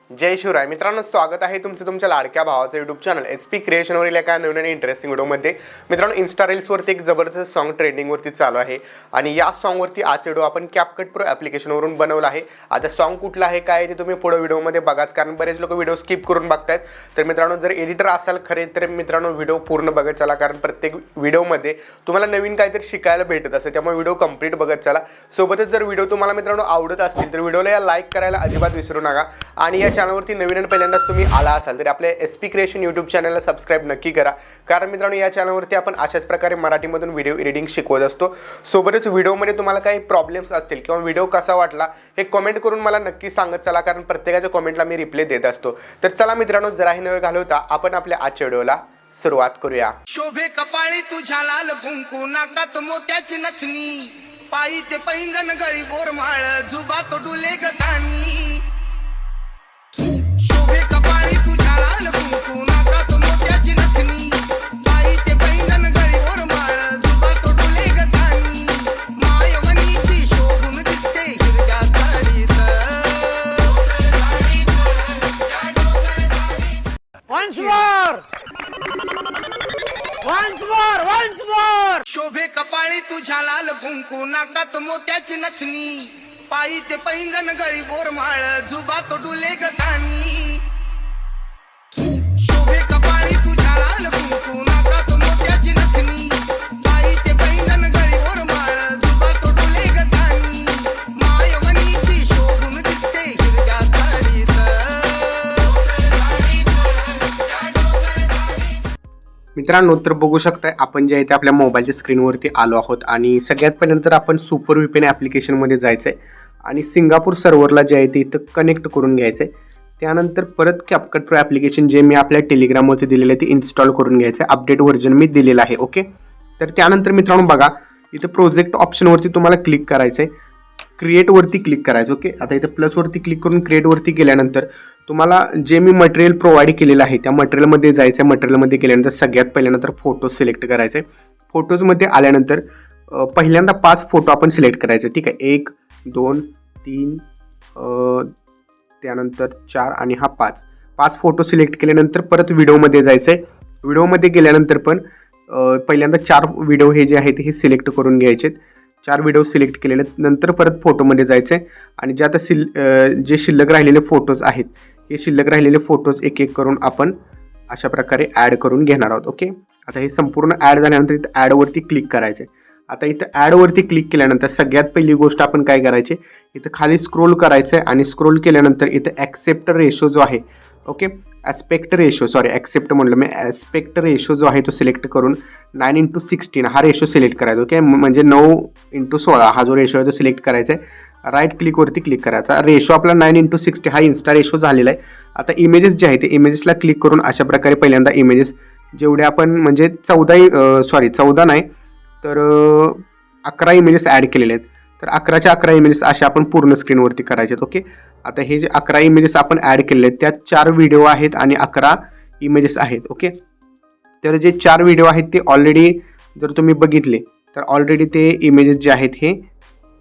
जय शिवराय मित्रांनो, स्वागत आहे तुमचं तुमच्या लाडक्या भावाचं यूट्यूब चॅनल SP क्रिएशनवरील एका नवीन आणि इंटरेस्टिंग व्हिडिओमध्ये. मित्रांनो, इन्स्टा रील्सवरती एक जबरदस्त सॉन्ग ट्रेंडिंगवरती चालू आहे आणि या सॉन्गवरती आज व्हिडिओ आपण CapCut Pro ॲप्लिकेशनवरून बनवला आहे. आता सॉन्ग कुठलं आहे काय ते तुम्ही पुढे व्हिडिओमध्ये बघाच, कारण बरेच लोक व्हिडिओ स्किप करून बघतायत. तर मित्रांनो, जर एडिटर असाल खरे तर मित्रांनो व्हिडिओ पूर्ण बघत चला, कारण प्रत्येक व्हिडिओमध्ये तुम्हाला नवीन काहीतरी शिकायला भेटत असते. त्यामुळे व्हिडिओ कंप्लीट बघत चला. सोबतच जर व्हिडिओ तुम्हाला मित्रांनो आवडत असतील तर व्हिडिओला लाईक करायला अजिबात विसरू नका आणि या चॅनलवरती नवीन आणि पहिल्यांदाच तुम्ही आला असाल तर आपल्या SP क्रिएशन यूट्यूब चॅनलला सबस्क्राईब नक्की करा, कारण मित्रांनो या चॅनलवरती आपण अशाच प्रकारे मराठीमधून व्हिडिओ एडिटिंग शिकवत असतो. सोबतच व्हिडिओमध्ये तुम्हाला काही प्रॉब्लेम्स असतील किंवा व्हिडिओ कसा वाटला हे कमेंट करून मला नक्की सांगत चला, कारण प्रत्येकाच्या कमेंटला मी रिप्लाय देत असतो. तर चला मित्रांनो, जराही न घालवता आपण आपल्या आजच्या व्हिडिओला सुरुवात करूया. शोभे कपाळी तुझ्या लाल कुंकू, नाकात मोत्याची नथनी, पायी ते पैंजण गळी बोरमाळ, जुबात डुले गतानी. शोभे कपाळी तुझ्या लाल कुंकू, नाकात मोत्याची नथनी, पायी ते पैंजण गळी बोरमाळ, जुबात डुले गतानी. मायवनीची शोभून दिसते हिरव्या साडीत. Once more! Once more! शोभे कपाळी तुझ्या लाल कुंकू, नाकात मोत्याची नथनी, पायी ते पैंजण गळी बोरमाळ, जुबात डुले गतानी. शोभे कपाळी तुझ्या लाल कुंकू, नाकात मोत्याची नथनी, पायी ते पैंजण गळी बोरमाळ, जुबात डुले गतानी. मायवनीची शोभून दिसते हिरव्या साडीत. मित्रांनो, तर बघू शकताय आपण जे आहे ते आपल्या मोबाईलच्या स्क्रीनवरती आलो आहोत आणि सगळ्यात पहिल्यांदा तर आपण सुपर VPN ॲप्लिकेशनमध्ये जायचं आहे आणि सिंगापूर सर्व्हरला जे आहे ते इथं कनेक्ट करून घ्यायचं आहे. त्यानंतर परत CapCut Pro ॲप्लिकेशन जे मी आपल्या टेलिग्रामवरती दिलेलं आहे ते इन्स्टॉल करून घ्यायचं आहे. अपडेट व्हर्जन मी दिलेलं आहे. ओके, तर त्यानंतर मित्रांनो बघा, इथं प्रोजेक्ट ऑप्शनवरती तुम्हाला क्लिक करायचं आहे, क्रिएटवरती क्लिक करायचं. ओके, आता इथं प्लसवरती क्लिक करून क्रिएटवरती गेल्यानंतर तुम्हाला जे मी मटेरियल प्रोव्हाइड केलेलं आहे त्या मटेरियलमध्ये जायचं आहे. मटेरियलमध्ये गेल्यानंतर सगळ्यात पहिल्यांदा फोटो सिलेक्ट करायचे. फोटोजमध्ये आल्यानंतर पहिल्यांदा 5 फोटो आपण सिलेक्ट करायचे. ठीक आहे, 1 2 3 त्यानंतर 4 आणि हा 5 फोटो सिलेक्ट केल्यानंतर परत व्हिडिओमध्ये जायचं आहे. व्हिडिओमध्ये गेल्यानंतर पण पहिल्यांदा 4 व्हिडिओ हे जे आहेत हे सिलेक्ट करून घ्यायचे. 4 व्हिडिओ सिलेक्ट केलेले नंतर परत फोटोमध्ये जायचं आहे आणि जे आता जे शिल्लक राहिलेले फोटोज आहेत हे शिल्लक राहिलेले फोटोज एक एक करून आपण अशा प्रकारे ॲड करून घेणार आहोत. ओके, आता हे संपूर्ण ॲड झाल्यानंतर इथं ॲडवरती क्लिक करायचं आहे. आता इथं ॲडवरती क्लिक केल्यानंतर सगळ्यात पहिली गोष्ट आपण काय करायची, इथं खाली स्क्रोल करायचं आहे आणि स्क्रोल केल्यानंतर इथं ॲक्सेप्ट रेशो जो आहे, ओके ॲस्पेक्ट रेशो जो आहे तो सिलेक्ट करून 9:16 हा रेशो सिलेक्ट करायचा. ओके, म्हणजे 9:16 हा जो रेशो आहे तो सिलेक्ट करायचा आहे. राईट क्लिकवरती क्लिक करायचा. रेशो आपला 9:60 हा इन्स्टा रेशो झालेला आहे. आता इमेजेस जे आहे ते इमेजेसला क्लिक करून अशा प्रकारे पहिल्यांदा इमेजेस जेवढे आपण म्हणजे 14 नाही तर 11 इमेजेस ॲड केलेले आहेत. तर 11च्या 11 इमेजेस अशा आपण पूर्ण स्क्रीनवरती करायचे आहेत. ओके, आता हे जे 11 इमेजेस आपण ॲड केलेले आहेत त्यात 4 व्हिडिओ आहेत आणि 11 इमेजेस आहेत. ओके, तर जे 4 व्हिडिओ आहेत ते ऑलरेडी जर तुम्ही बघितले तर ऑलरेडी ते इमेजेस जे आहेत हे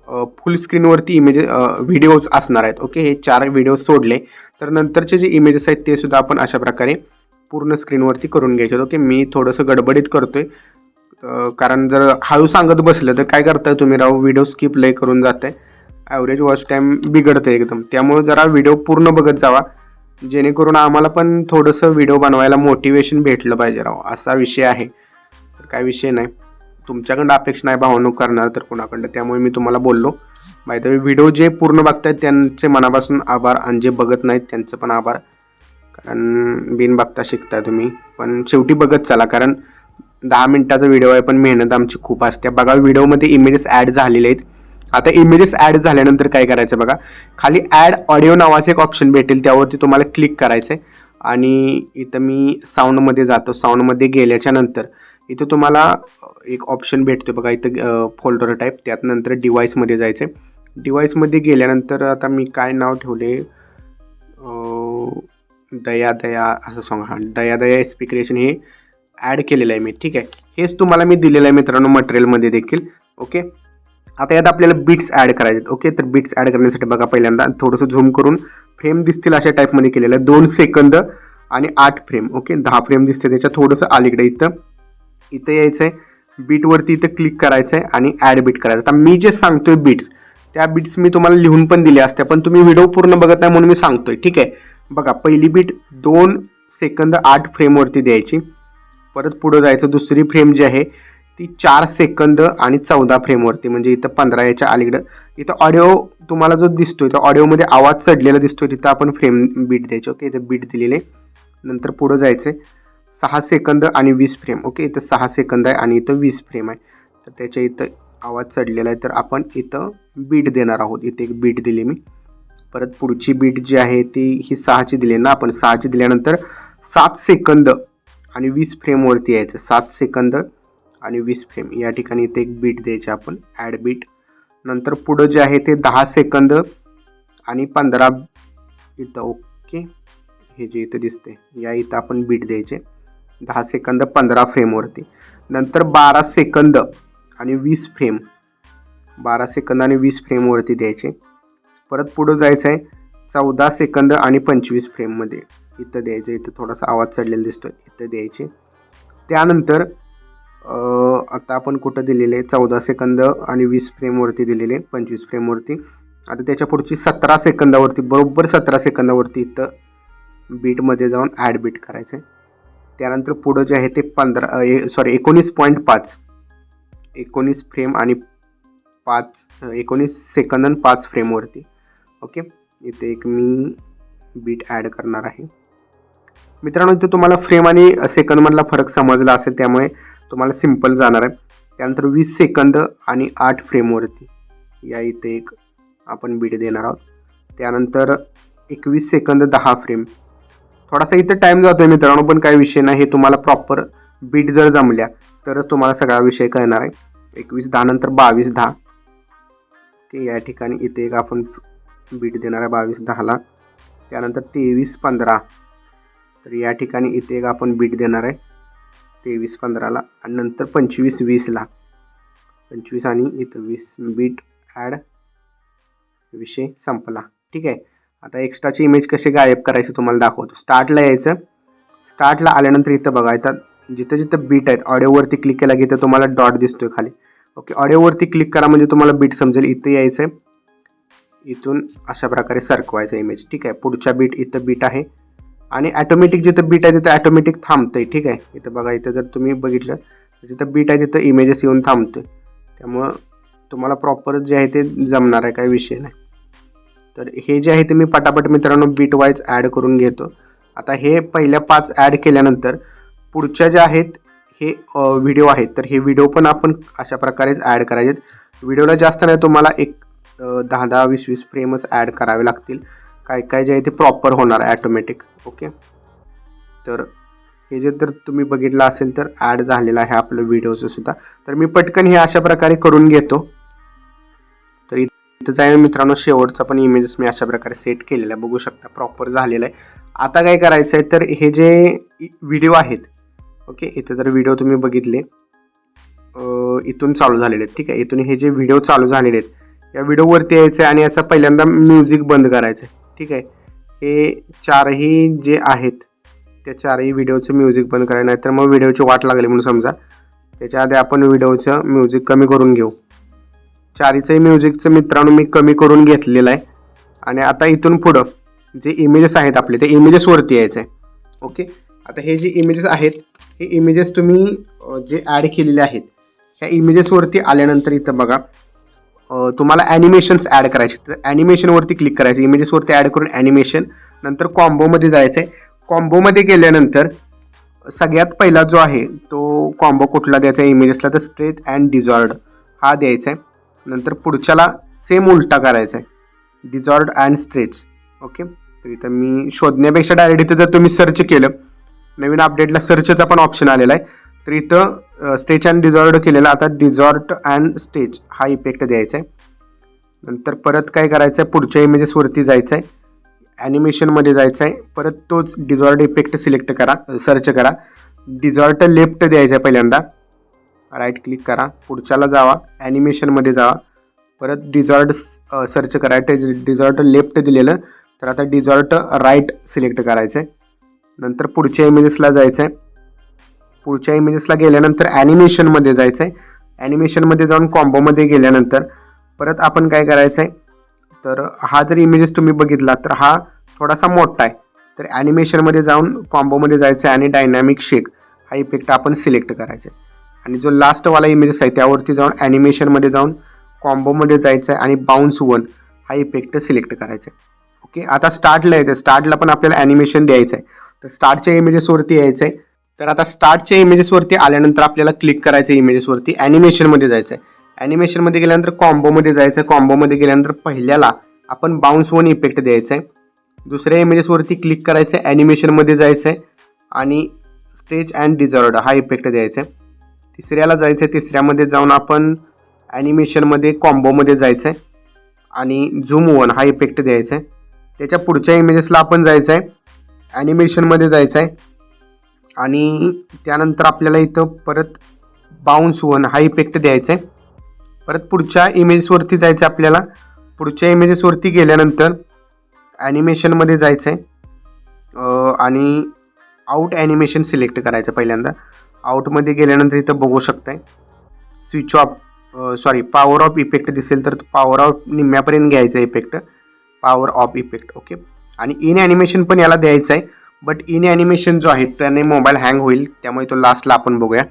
फुल स्क्रीनवरती व्हिडिओज असणार आहेत. ओके, हे 4 व्हिडिओ सोडले तर नंतरचे जे इमेजेस आहेत ते सुद्धा आपण अशा प्रकारे पूर्ण स्क्रीनवरती करून घ्यायचे. ओके, मी थोडंसं गडबडीत करतोय कारण जर हळू सांगत बसलं तर काय करताय तुम्ही राव, व्हिडिओ स्किप लय करून जाते, ॲव्हरेज वॉच टाईम बिघडतं एकदम. त्यामुळे जरा व्हिडिओ पूर्ण बघत जावा, जेणेकरून आम्हाला पण थोडंसं व्हिडिओ बनवायला मोटिवेशन भेटलं पाहिजे राव, असा विषय आहे. तर काय विषय नाही, तुमच्याकडं अपेक्षा नाही भावनो करणार तर कोणाकडं, त्यामुळे मी तुम्हाला बोललो. बाय द वे, व्हिडिओ जे पूर्ण बघतायत त्यांचे मनापासून आभार आणि जे बघत नाहीत त्यांचं पण आभार, कारण बिन बघता शिकताय तुम्ही. पण शेवटी बघत चला, कारण 10 मिनिटाचा व्हिडिओ आहे पण मेहनत आमची खूप असते. बघा, व्हिडिओमध्ये इमेजेस ॲड झालेले आहेत. आता इमेजेस ॲड झाल्यानंतर काय करायचं बघा, खाली ॲड ऑडिओ नावाचं एक ऑप्शन भेटेल, त्यावरती तुम्हाला क्लिक करायचं आहे आणि इथं मी साऊंडमध्ये जातो. साऊंडमध्ये गेल्याच्या नंतर इथं तुम्हाला एक ऑप्शन भेटतो बघा, इथं फोल्डर टाईप, त्यात नंतर डिव्हाइसमध्ये जायचं आहे. डिव्हाइसमध्ये गेल्यानंतर आता मी काय नाव ठेवले, दया असं सॉन्ग, हां दया SP क्रिएशन हे ॲड केलेलं आहे मी. ठीक आहे, हेच तुम्हाला मी दिलेलं आहे मित्रांनो मटेरियलमध्ये देखील. ओके, आता यात आपल्याला बीट्स ॲड करायचे आहेत. ओके, तर बीट्स ॲड करण्यासाठी बघा पहिल्यांदा थोडंसं झूम करून फ्रेम दिसतील अशा टाईपमध्ये केलेलं आहे. 2 सेकंद आणि 8 फ्रेम. ओके, 10 फ्रेम दिसते त्याच्या थोडंसं अलीकडे इथं यायचं आहे. बीटवरती इथं क्लिक करायचं आहे आणि ॲड बीट करायचं. आता मी जे सांगतोय बीट्स, त्या बीट्स मी तुम्हाला लिहून पण दिल्या असत्या, पण तुम्ही व्हिडिओ पूर्ण बघत नाही म्हणून मी सांगतोय. ठीक आहे, बघा पहिली बीट 2 सेकंद 8 फ्रेमवरती द्यायची. परत पुढं जायचं. दुसरी फ्रेम जी आहे ती 4 सेकंद आणि 14 फ्रेमवरती, म्हणजे इथं 15 याच्या अलीकडं. इथं ऑडिओ तुम्हाला जो दिसतोय तर ऑडिओमध्ये आवाज चढलेला दिसतोय, तिथं आपण फ्रेम बीट द्यायची. ओके, इथं बीट दिलेले. नंतर पुढं जायचं 6 सेकंद आणि 20 फ्रेम. ओके, इथं 6 सेकंद आहे आणि इथं 20 फ्रेम आहे, तर त्याच्या इथं आवाज चढलेला आहे, तर आपण इथं बीट देणार आहोत. इथे एक बीट दिली मी. परत पुढची बीट जी आहे ती ही 6ची दिली ना आपण. 6ची दिल्यानंतर 7 सेकंद आणि 20 फ्रेमवरती यायचं. 7 सेकंद आणि 20 फ्रेम या ठिकाणी इथे एक बीट द्यायची आपण, ॲड बीट. नंतर पुढं जे आहे ते 10 सेकंद आणि 15 इथं. ओके, हे जे इथं दिसते या इथं आपण बीट द्यायचे 10 सेकंद 15 फ्रेमवरती. नंतर 12 सेकंद आणि 20 फ्रेम, 12 सेकंद आणि 20 फ्रेमवरती द्यायचे. परत पुढं जायचं आहे 14 सेकंद आणि 25 फ्रेममध्ये इथं द्यायचे. इथं थोडासा आवाज चढलेला दिसतोय, इथं द्यायचे. त्यानंतर आता आपण कुठं दिलेले आहे 14 सेकंद आणि 20 फ्रेमवरती दिलेले, 25 फ्रेमवरती. आता त्याच्या पुढची 17 सेकंदावरती, बरोबर 17 सेकंदावरती इथं बीटमध्ये जाऊन ॲड बीट करायचं आहे. त्यानंतर पुढं जे आहे ते 19.5 19 फ्रेम आणि 19 सेकंद आणि 5 फ्रेमवरती. ओके, इथे एक मी बीट ॲड करणार आहे. मित्रांनो, इथे तुम्हाला फ्रेम आणि सेकंदमधला फरक समजला असेल, त्यामुळे तुम्हाला सिम्पल जाणार आहे. त्यानंतर 20 सेकंद आणि 8 फ्रेमवरती या इथे एक आपण बीट देणार आहोत. त्यानंतर 21 सेकंद 10 फ्रेम. थोडासा इथं टाईम जातो आहे मित्रांनो, पण काही विषय नाही. हे तुम्हाला प्रॉपर बीट जर जमल्या तरच तुम्हाला सगळा विषय कळणार आहे. 21-10 नंतर 22-10. ओके, या ठिकाणी इथे एक आपण बीट देणार आहे 22-10ला. त्यानंतर 23-15, तर या ठिकाणी इथे एक आपण बीट देणार आहे 23-15ला. आणि नंतर 25-20ला, 25 आणि इथं 20 बीट ॲड, विषय संपला. ठीक आहे, आता एक्स्ट्राची इमेज कशी गायब करायची तुम्हाला दाखवतो. स्टार्टला यायचं. स्टार्टला आल्यानंतर इथं बघा, इथं जिथं जिथं बीट आहेत ऑडिओवरती क्लिक केला की इथं तुम्हाला डॉट दिसतोय खाली. ओके, ऑडिओवरती क्लिक करा म्हणजे तुम्हाला बीट समजेल. इथं यायचं आहे, इथून अशा प्रकारे सरकवायचं इमेज. ठीक आहे, पुढच्या बीट इथं बीट आहे आणि ॲटोमॅटिक जिथं बीट आहे तिथं ॲटोमॅटिक थांबतंय. ठीक आहे, इथं बघा, इथं जर तुम्ही बघितलं जिथं बीट आहे तिथं इमेजेस येऊन थांबतोय, त्यामुळं तुम्हाला प्रॉपर जे आहे ते जमणार आहे, काही विषय नाही. तर हे जे आहे ते मी पटापट मित्रांनो बीट वाईज ॲड करून घेतो. आता हे पहिल्या 5 ॲड केल्यानंतर पुढच्या ज्या आहेत हे व्हिडिओ आहेत, तर हे व्हिडिओ पण आपण अशा प्रकारेच ॲड करायचे आहेत. व्हिडिओला जास्त नाही, तुम्हाला एक 10-10, 20-20 फ्रेमच ॲड करावे लागतील. काय काय जे आहे ते प्रॉपर होणार आहे ॲटोमॅटिक. ओके, तर हे जे जर तुम्ही बघितलं असेल तर ॲड झालेलं आहे आपलं व्हिडिओचं सुद्धा. तर मी पटकन हे अशा प्रकारे करून घेतो. तर इथंच आहे मित्रांनो शेवटचा पण इमेजेस मी अशा प्रकारे सेट केलेला आहे, बघू शकता प्रॉपर झालेला आहे. आता काय करायचं आहे, तर हे जे व्हिडिओ आहेत, ओके, इथं जर व्हिडिओ तुम्ही बघितले इथून चालू झालेले आहेत. ठीक आहे, इथून हे जे व्हिडिओ चालू झालेले आहेत या व्हिडिओवरती यायचं आहे आणि याचा पहिल्यांदा म्युझिक बंद करायचं आहे. ठीक आहे, हे 4ही जे आहेत त्या 4ही व्हिडिओचं म्युझिक बंद करायचं, नाही तर मग व्हिडिओची वाट लागली म्हणून समजा. त्याच्या आधी आपण व्हिडिओचं म्युझिक कमी करून घेऊ. 4हीचंही म्युझिकचं मित्रांनो मी कमी करून घेतलेलं आहे. आणि आता इथून पुढं जे इमेजेस आहेत आपले ते इमेजेसवरती यायचं आहे. ओके, आता हे जे इमेजेस आहेत हे इमेजेस तुम्ही जे ॲड केलेले आहेत ह्या इमेजेसवरती आल्यानंतर इथं बघा तुम्हाला ॲनिमेशन्स ॲड करायचे. तर ॲनिमेशनवरती क्लिक करायचं, इमेजेसवरती ॲड करून ॲनिमेशन, नंतर कॉम्बोमध्ये जायचं आहे. कॉम्बोमध्ये गेल्यानंतर सगळ्यात पहिला जो आहे तो कॉम्बो कुठला द्यायचा आहे इमेजेसला, तर स्ट्रेच अँड डिझॉर्ड हा द्यायचा आहे. नंतर पुढच्याला सेम उलटा करायचा आहे, डिझॉर्ड अँड स्ट्रेच. ओके, तर इथं मी शोधण्यापेक्षा डायरेक्ट इथं जर तुम्ही सर्च केलं, नवीन अपडेटला सर्चचा पण ऑप्शन आलेला आहे, तर इथं स्टेच अँड डिझॉर्ड केलेला. आता डिझॉर्ट अँड स्टेच हा इफेक्ट द्यायचा आहे. नंतर परत काय करायचं आहे, पुढच्या इमेजेसवरती जायचं आहे, ॲनिमेशनमध्ये जायचं आहे, परत तोच डिझॉर्ट इफेक्ट सिलेक्ट करा, सर्च करा, डिझॉर्ट लेफ्ट द्यायचं आहे पहिल्यांदा, राईट क्लिक करा, पुढच्याला जावा, ॲनिमेशनमध्ये जावा, परत डिझॉर्ट सर्च करायचं, डिझॉर्ट लेफ्ट दिलेलं, तर आता डिझॉर्ट राईट सिलेक्ट करायचं आहे. नंतर पुढच्या इमेजेसला जायचं आहे. पुढच्या इमेजेसला गेल्यानंतर ॲनिमेशनमध्ये जायचं आहे. ॲनिमेशनमध्ये जाऊन कॉम्बोमध्ये गेल्यानंतर परत आपण काय करायचं आहे, तर हा जर इमेजेस तुम्ही बघितला तर हा थोडासा मोठा आहे, तर ॲनिमेशनमध्ये जाऊन कॉम्बोमध्ये जायचं आहे आणि डायनॅमिक शेक हा इफेक्ट आपण सिलेक्ट करायचा आहे. आणि जो लास्टवाला इमेजेस आहे त्यावरती जाऊन ॲनिमेशनमध्ये जाऊन कॉम्बोमध्ये जायचं आहे आणि बाउन्स 1 हा इफेक्ट सिलेक्ट करायचा आहे. ओके, आता स्टार्टला यायचं आहे. स्टार्टला पण आपल्याला ॲनिमेशन द्यायचं आहे, तर स्टार्टच्या इमेजेसवरती यायचं आहे. तर आता स्टार्टच्या इमेजेसवरती आल्यानंतर आपल्याला क्लिक करायचं आहे इमेजेसवरती, ॲनिमेशनमध्ये जायचं आहे. ॲनिमेशनमध्ये गेल्यानंतर कॉम्बोमध्ये जायचं आहे. कॉम्बोमध्ये गेल्यानंतर पहिल्याला आपण बाउन्स 1 इफेक्ट द्यायचा आहे. दुसऱ्या इमेजेसवरती क्लिक करायचं आहे, ॲनिमेशनमध्ये जायचं आहे आणि स्टेज अँड डिझॉर्ट हा इफेक्ट द्यायचा आहे. तिसऱ्याला जायचं आहे. तिसऱ्यामध्ये जाऊन आपण ॲनिमेशनमध्ये कॉम्बोमध्ये जायचं आहे आणि झूम 1 हा इफेक्ट द्यायचा आहे. त्याच्या पुढच्या इमेजेसला आपण जायचं आहे, ॲनिमेशनमध्ये जायचं आहे आणि त्यानंतर आपल्याला इथं परत बाउन्स 1 हा इफेक्ट द्यायचा आहे. परत पुढच्या इमेजेसवरती जायचं आहे आपल्याला. पुढच्या इमेजेसवरती गेल्यानंतर ॲनिमेशनमध्ये जायचं आहे आणि आउट ॲनिमेशन सिलेक्ट करायचं पहिल्यांदा. आउटमध्ये गेल्यानंतर इथं बघू शकताय switch off power of effect दिसेल, तर पॉवर ऑफ निम्म्यापर्यंत घ्यायचा effect, power of effect. Okay, आणि इन ॲनिमेशन पण याला द्यायचं आहे, बट इन ॲनिमेशन जो आहे त्याने मोबाईल हँग होईल, त्यामुळे तो लास्टला आपण बघूया.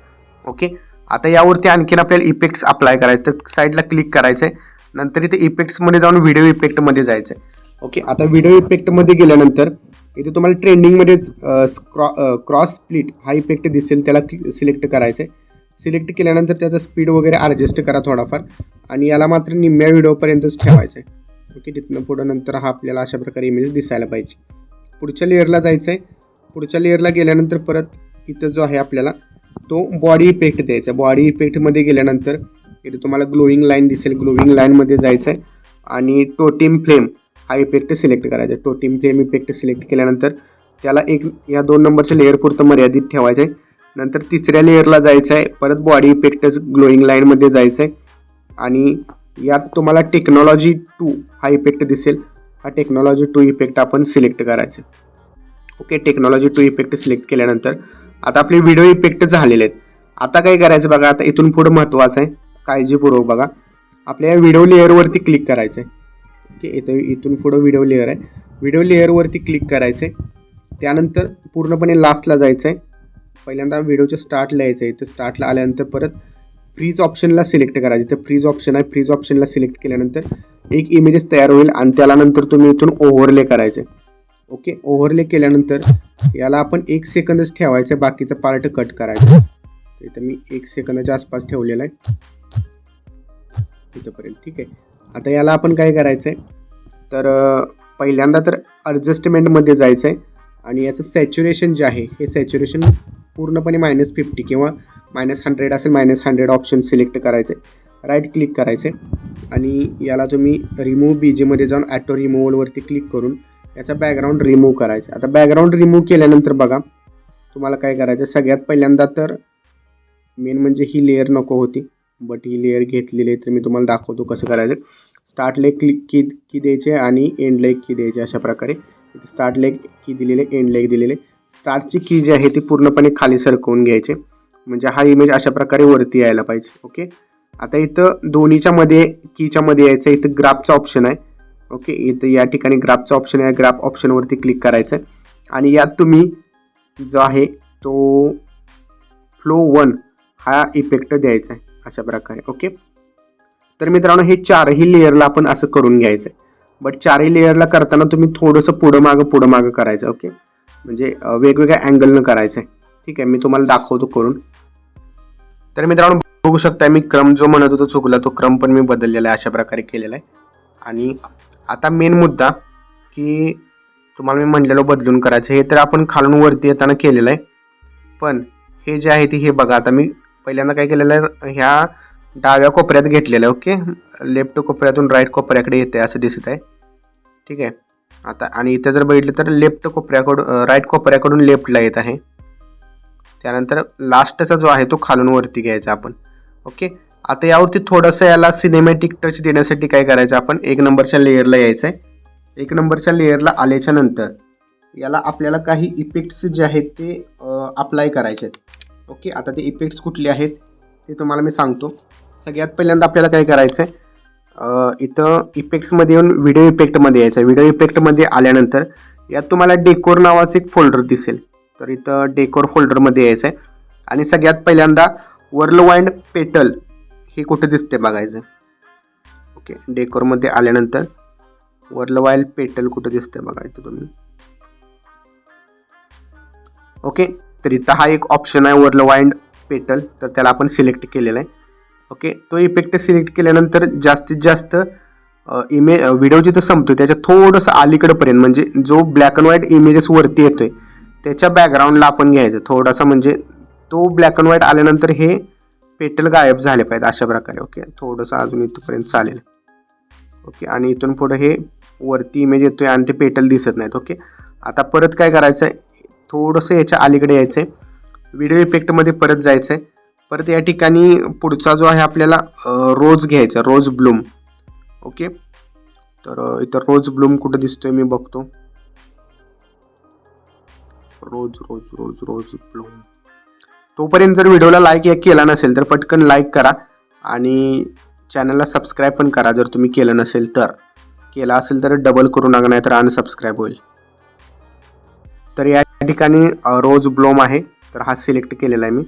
ओके, आता यावरती आणखीन आपल्याला इफेक्ट्स अप्लाय करायचे, तर साईडला क्लिक करायचं आहे. नंतर इथे इफेक्ट्समध्ये जाऊन व्हिडिओ इफेक्टमध्ये जायचं आहे. ओके, आता व्हिडिओ इफेक्टमध्ये गेल्यानंतर इथे तुम्हाला ट्रेंडिंगमध्येच क्रॉस स्प्लिट हा इफेक्ट दिसेल, त्याला सिलेक्ट करायचं आहे. सिलेक्ट केल्यानंतर त्याचा स्पीड वगैरे ॲडजस्ट करा थोडाफार आणि याला मात्र निम्म्या व्हिडिओपर्यंतच ठेवायचं आहे. ओके, तिथनं पुढं नंतर हा आपल्याला अशा प्रकारे इमेज दिसायला पाहिजे. पुढच्या लेअरला जायचं आहे. पुढच्या लेअरला गेल्यानंतर परत इथं जो आहे आपल्याला तो बॉडी इफेक्ट द्यायचा. बॉडी इफेक्टमध्ये गेल्यानंतर इथे तुम्हाला ग्लोईंग लाईन दिसेल, ग्लोईंग लाईनमध्ये जायचं आहे आणि टोटिम फ्लेम हा इफेक्ट सिलेक्ट करायचा आहे. टोटिम फ्लेम इफेक्ट सिलेक्ट केल्यानंतर त्याला या 2 नंबरच्या लेअरपुरतं मर्यादित ठेवायचं आहे. नंतर तिसऱ्या लेअरला जायचं आहे, परत बॉडी इफेक्टच ग्लोईंग लाईनमध्ये जायचं आहे आणि यात तुम्हाला टेक्नॉलॉजी 2 हा इफेक्ट दिसेल. हा टेक्नॉलॉजी 2 इफेक्ट आपण सिलेक्ट करायचा. ओके, टेक्नॉलॉजी 2 इफेक्ट सिलेक्ट केल्यानंतर आता आपले व्हिडिओ इफेक्ट झालेले आहेत. आता काय करायचं बघा, आता इथून पुढं महत्त्वाचं आहे, काळजीपूर्वक बघा. आपल्या या व्हिडिओ लेअरवरती क्लिक करायचं आहे. ओके, इथून पुढं व्हिडिओ लेअर आहे. व्हिडिओ लेअरवरती क्लिक करायचं आहे. त्यानंतर पूर्णपणे लास्टला जायचं आहे. पहिल्यांदा व्हिडिओच्या स्टार्टला यायचं आहे. इथं स्टार्टला आल्यानंतर परत फ्रीज ऑप्शनला सिलेक्ट करायचं. तर फ्रीज ऑप्शन आहे, फ्रीज ऑप्शनला सिलेक्ट केल्यानंतर एक इमेजेस तयार होईल आणि त्याला नंतर तुम्ही इथून ओव्हरले करायचे. ओके, ओव्हरले केल्यानंतर याला आपण 1 सेकंदच ठेवायचं, बाकीचा पार्ट कट करायचा. इथं मी 1 सेकंदाच्या आसपास ठेवलेला आहे इथंपर्यंत. ठीक आहे, आता याला आपण काय करायचं आहे, तर पहिल्यांदा तर ॲडजस्टमेंटमध्ये जायचं आहे आणि याचं सॅच्युरेशन जे आहे हे सॅच्युरेशन पूर्णपणे -50 किंवा -100 असेल, -100 ऑप्शन सिलेक्ट करायचे. राईट क्लिक करायचे आणि याला तुम्ही रिमूव्ह बीजीमध्ये जाऊन ॲटो रिमूव्हलवरती क्लिक करून याचा बॅकग्राऊंड रिमूव्ह करायचा. आता बॅकग्राऊंड रिमूव्ह केल्यानंतर बघा तुम्हाला काय करायचं, सगळ्यात पहिल्यांदा तर मेन म्हणजे ही लेअर नको होती, बट ही लेअर घेतलेली आहे, तर मी तुम्हाला दाखवतो कसं करायचं. स्टार्टला एक क्लिक की द्यायचे आणि एंडला एक की द्यायचे. अशा प्रकारे इथे स्टार्टला एक की दिलेले, एंडला एक दिलेले. स्टार्टची की जी आहे ती पूर्णपणे खाली सरकवून घ्यायचे, म्हणजे हा इमेज अशा प्रकारे वरती यायला पाहिजे. ओके, आता इथं दोन्हीच्या मध्ये कीच्या मध्ये यायचं. इथं ग्राफचा ऑप्शन आहे. ओके, इथं या ठिकाणी ग्राफचा ऑप्शन आहे. ग्राफ ऑप्शनवरती क्लिक करायचं आणि यात तुम्ही जो आहे तो फ्लो 1 हा इफेक्ट द्यायचा आहे अशा प्रकारे. ओके, तर मित्रांनो हे 4ही लेअरला आपण असं करून घ्यायचं आहे, बट 4ही लेअरला करताना तुम्ही थोडंसं पुढं मागं करायचं. ओके, म्हणजे वेगवेगळ्या अँगलनं करायचं आहे. ठीक आहे, मी तुम्हाला दाखवतो करून. तर मित्रांनो बघू शकता, मी क्रम जो म्हणत होतो चुकला, तो क्रम पण मी बदललेला आहे, अशा प्रकारे केलेला आहे. आणि आता मेन मुद्दा की तुम्हाला मी म्हटलेलं बदलून करायचं, हे तर आपण खालून वरती येताना केलेलं आहे, पण हे जे आहे ते हे बघा. आता मी पहिल्यांदा काय केलेलं आहे, ह्या डाव्या कोपऱ्यात घेतलेलं आहे. ओके, लेफ्ट कोपऱ्यातून राईट कोपऱ्याकडे येते असं दिसत आहे. ठीक आहे, आता आणि इथे जर बघितलं तर लेफ्ट कोपऱ्याकडून राईट कोपऱ्याकडून लेफ्टला येत आहे. त्यानंतर लास्टचा जो आहे तो खालून वरती घ्यायचा आपण. ओके, आता यावरती थोडंसं याला सिनेमॅटिक टच देण्यासाठी काय करायचं, आपण 1 नंबरच्या लेअरला यायचं आहे. 1 नंबरच्या लेअरला आल्याच्या नंतर याला आपल्याला काही इफेक्ट्स जे आहेत ते अप्लाय करायचे आहेत. ओके, आता ते इफेक्ट्स कुठले आहेत ते तुम्हाला मी सांगतो. सगळ्यात पहिल्यांदा आपल्याला काय करायचं आहे, इथं इफेक्ट्समध्ये येऊन व्हिडिओ इफेक्टमध्ये यायचं आहे. व्हिडिओ इफेक्टमध्ये आल्यानंतर यात तुम्हाला डेकोर नावाचं एक फोल्डर दिसेल. तर इथं डेकोर फोल्डरमध्ये यायचं आहे आणि सगळ्यात पहिल्यांदा वर्ल्डवाईड पेटल हे कुठे दिसते बघायचं. ओके, डेकोरमध्ये आल्यानंतर वर्ल्डवाईड पेटल कुठे दिसते बघायचं तुम्ही. ओके, तर इथं हा एक ऑप्शन आहे वर्ल्डवाईड पेटल, तर त्याला आपण सिलेक्ट केलेला आहे. ओके, तो इफेक्ट सिलेक्ट केल्यानंतर जास्तीत जास्त व्हिडिओ जिथं संपतो त्याच्या थोडंसं अलीकडपर्यंत, म्हणजे जो ब्लॅक अँड व्हाईट इमेजेस वरती येतोय त्याच्या बॅकग्राऊंडला आपण घ्यायचं थोडासा, म्हणजे तो ब्लॅक अँड व्हाईट आल्यानंतर हे पेटल गायब झाले पाहिजे अशा प्रकारे. ओके, थोडंसं अजून इथपर्यंत चालेल. ओके, आणि इथून पुढे हे वरती इमेज येतोय आणि ते पेटल दिसत नाहीत. ओके, आता परत काय करायचं आहे, थोडंसं याच्या अलीकडे यायचं आहे, व्हिडिओ इफेक्टमध्ये परत जायचं आहे. परत या ठिकाणी पुढचा जो आहे आपल्याला रोज घ्यायचा, रोज ब्लूम. ओके, तर इथं रोज ब्लूम कुठं दिसतोय मी बघतो. रोज रोज रोज रोज ब्लूम. तोपर्यंत जर व्हिडिओला लाईक केला नसेल तर पटकन लाईक करा आणि चॅनलला सबस्क्राईब पण करा. जर तुम्ही केलं नसेल तर, केला असेल तर डबल करू नका, नाही तर अनसबस्क्राईब होईल. तर या ठिकाणी रोज ब्लूम आहे, तर हा सिलेक्ट केलेला आहे मी.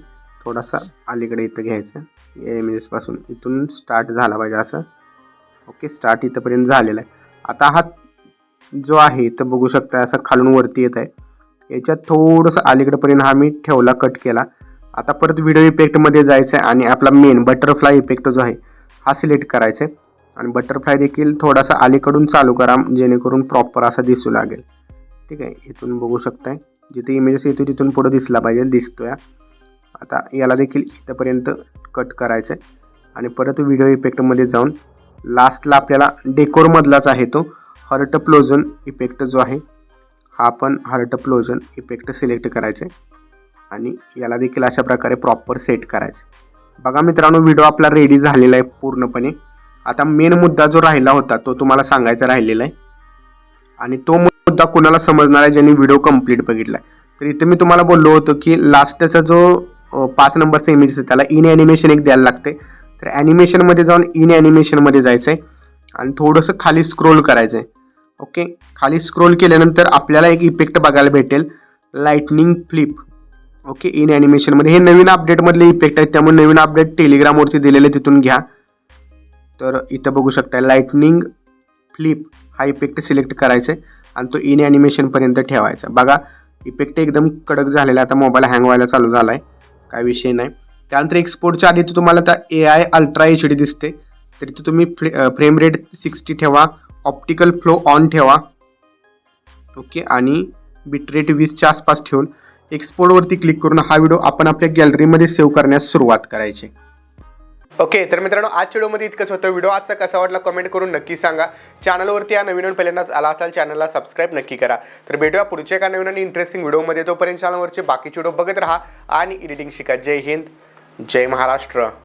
थोडासा अलीकडे इथं घ्यायचं या इमेजेसपासून, इथून स्टार्ट झाला पाहिजे असं. ओके, स्टार्ट इथंपर्यंत झालेला आहे. आता हा जो आहे इथं बघू शकता असा खालून वरती येत आहे, याच्यात थोडंसं अलीकडेपर्यंत हा मी ठेवला, कट केला. आता परत व्हिडिओ इफेक्टमध्ये जायचं आहे आणि आपला मेन बटरफ्लाय इफेक्ट जो आहे हा सिलेक्ट करायचा आहे आणि बटरफ्लाय देखील थोडासा अलीकडून चालू करा, जेणेकरून प्रॉपर असा दिसू लागेल. ठीक आहे, इथून बघू शकताय जिथे इमेजेस येतो तिथून पुढे दिसला पाहिजे, दिसतोय. आता याला देखील इथंपर्यंत कट करायचं आहे आणि परत व्हिडिओ इफेक्टमध्ये जाऊन लास्टला आपल्याला डेकोरमधलाच आहे तो हर्ट प्लोजन इफेक्ट जो आहे हा आपण हर्ट प्लोजन इफेक्ट सिलेक्ट करायचं आहे आणि याला देखील अशा प्रकारे प्रॉपर सेट करायचं. बघा मित्रांनो, व्हिडिओ आपला रेडी झालेला आहे पूर्णपणे. आता मेन मुद्दा जो राहिला होता तो तुम्हाला सांगायचा राहिलेला आहे आणि तो मुद्दा कुणाला समजणार आहे ज्यांनी व्हिडिओ कंप्लीट बघितला. तर इथे मी तुम्हाला बोललो होतो की लास्टचा जो 5 नंबरचा इमेज आहे त्याला इन ॲनिमेशन एक द्यायला लागते. तर ॲनिमेशनमध्ये जाऊन इन ॲनिमेशनमध्ये जायचं आहे आणि थोडंसं खाली स्क्रोल करायचं आहे. ओके, खाली स्क्रोल केल्यानंतर आपल्याला एक इफेक्ट बघायला भेटेल, लाईटनिंग फ्लिप. ओके, इन ॲनिमेशनमध्ये हे नवीन अपडेटमधले इफेक्ट आहेत, त्यामुळे नवीन अपडेट टेलिग्रामवरती दिलेले तिथून घ्या. तर इथं बघू शकता लाईटनिंग फ्लिप हा इफेक्ट सिलेक्ट करायचा आहे आणि तो इन ॲनिमेशनपर्यंत ठेवायचा. बघा इफेक्ट एकदम कडक झालेला आहे. आता मोबाईल हँग व्हायला चालू झाला आहे, काय विषय नाही. त्यानंतर एक्सपोर्टच्या आधी तुम्हाला आता AI अल्ट्रा HD दिसते, तर इथे तुम्ही फ्रेम रेट 60 ठेवा, ऑप्टिकल फ्लो ऑन ठेवा. ओके, आणि बिटरेट 20च्या आसपास ठेवून एक्सपोर्टवरती क्लिक करून हा व्हिडिओ आपण आपल्या गॅलरीमध्ये सेव्ह करण्यास सुरुवात करायची. ओके, तर मित्रांनो आजच्या व्हिडिओमध्ये इतकंच होतं. व्हिडिओ आजचा कसा वाटला कमेंट करून नक्की सांगा. चॅनलवरती या नवीन पहिल्यांदाच आला असाल चॅनलला सबस्क्राईब नक्की करा. तर भेटूया पुढच्या एका नवीन आणि इंटरेस्टिंग व्हिडिओमध्ये. तोपर्यंत चॅनलवरचे बाकीचे व्हिडिओ बघत राहा आणि एडिटिंग शिका. जय हिंद, जय महाराष्ट्र.